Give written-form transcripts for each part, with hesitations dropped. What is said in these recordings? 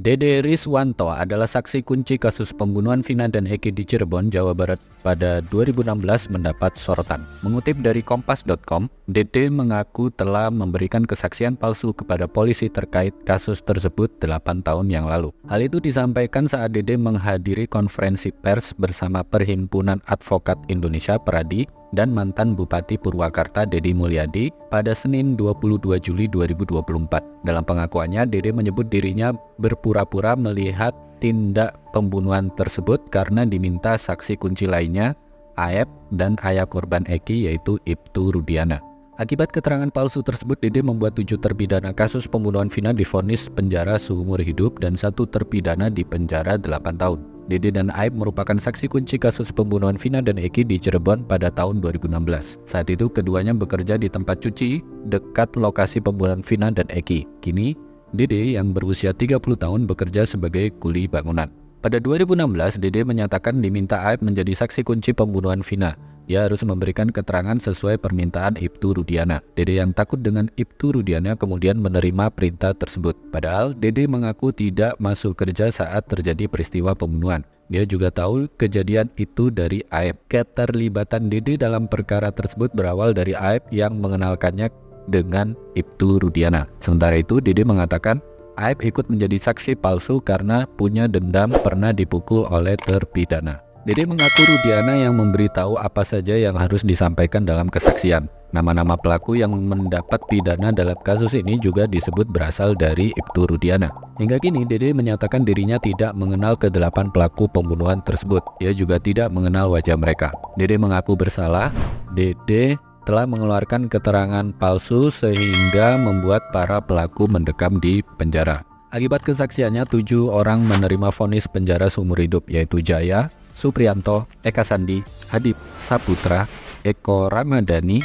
Dede Rizwanto adalah saksi kunci kasus pembunuhan Vina dan Eki di Cirebon, Jawa Barat pada 2016 mendapat sorotan. Mengutip dari Kompas.com, Dede mengaku telah memberikan kesaksian palsu kepada polisi terkait kasus tersebut 8 tahun yang lalu. Hal itu disampaikan saat Dede menghadiri konferensi pers bersama Perhimpunan Advokat Indonesia Peradi dan mantan Bupati Purwakarta Deddy Mulyadi pada Senin 22 Juli 2024. Dalam pengakuannya, Dede menyebut dirinya berpura-pura melihat tindak pembunuhan tersebut karena diminta saksi kunci lainnya, Aep dan ayah korban Eki yaitu Ibtu Rudiana. Akibat keterangan palsu tersebut, Dede membuat 7 terpidana kasus pembunuhan Vina divonis penjara seumur hidup dan 1 terpidana di penjara 8 tahun. Dede dan Aib merupakan saksi kunci kasus pembunuhan Vina dan Eki di Cirebon pada tahun 2016. Saat itu keduanya bekerja di tempat cuci dekat lokasi pembunuhan Vina dan Eki. Kini, Dede yang berusia 30 tahun bekerja sebagai kuli bangunan. Pada 2016, Dede menyatakan diminta Aib menjadi saksi kunci pembunuhan Vina. Dia harus memberikan keterangan sesuai permintaan Ibtu Rudiana. Dede yang takut dengan Ibtu Rudiana kemudian menerima perintah tersebut. Padahal Dede mengaku tidak masuk kerja saat terjadi peristiwa pembunuhan. Dia juga tahu kejadian itu dari Aib. Keterlibatan Dede dalam perkara tersebut berawal dari Aib yang mengenalkannya dengan Ibtu Rudiana. Sementara itu, Dede mengatakan Aib ikut menjadi saksi palsu karena punya dendam pernah dipukul oleh terpidana. Dede mengaku Rudiana yang memberitahu apa saja yang harus disampaikan dalam kesaksian. Nama-nama pelaku yang mendapat pidana dalam kasus ini juga disebut berasal dari Ibtu Rudiana. Hingga kini Dede menyatakan dirinya tidak mengenal ke-8 pelaku pembunuhan tersebut. Dia juga tidak mengenal wajah mereka. Dede mengaku bersalah. Dede telah mengeluarkan keterangan palsu sehingga membuat para pelaku mendekam di penjara. Akibat kesaksiannya, 7 orang menerima vonis penjara seumur hidup, yaitu Jaya, Supriyanto, Eka Sandi, Hadib Saputra, Eko Ramadhani,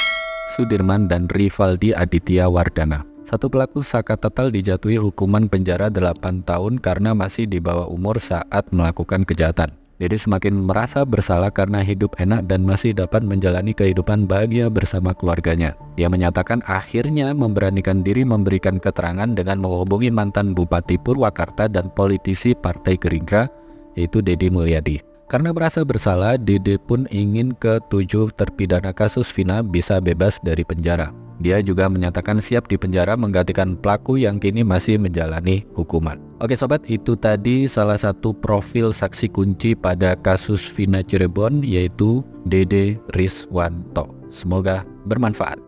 Sudirman, dan Rivaldi Aditya Wardana. 1 pelaku Saka Tatal dijatuhi hukuman penjara 8 tahun karena masih di bawah umur saat melakukan kejahatan. Dede semakin merasa bersalah karena hidup enak dan masih dapat menjalani kehidupan bahagia bersama keluarganya. Dia menyatakan akhirnya memberanikan diri memberikan keterangan dengan menghubungi mantan Bupati Purwakarta dan politisi Partai Gerindra, yaitu Deddy Mulyadi. Karena merasa bersalah, Dede pun ingin ke-7 terpidana kasus Vina bisa bebas dari penjara. Dia juga menyatakan siap di penjara menggantikan pelaku yang kini masih menjalani hukuman. Oke sobat, itu tadi salah satu profil saksi kunci pada kasus Vina Cirebon, yaitu Dede Rizwanto. Semoga bermanfaat.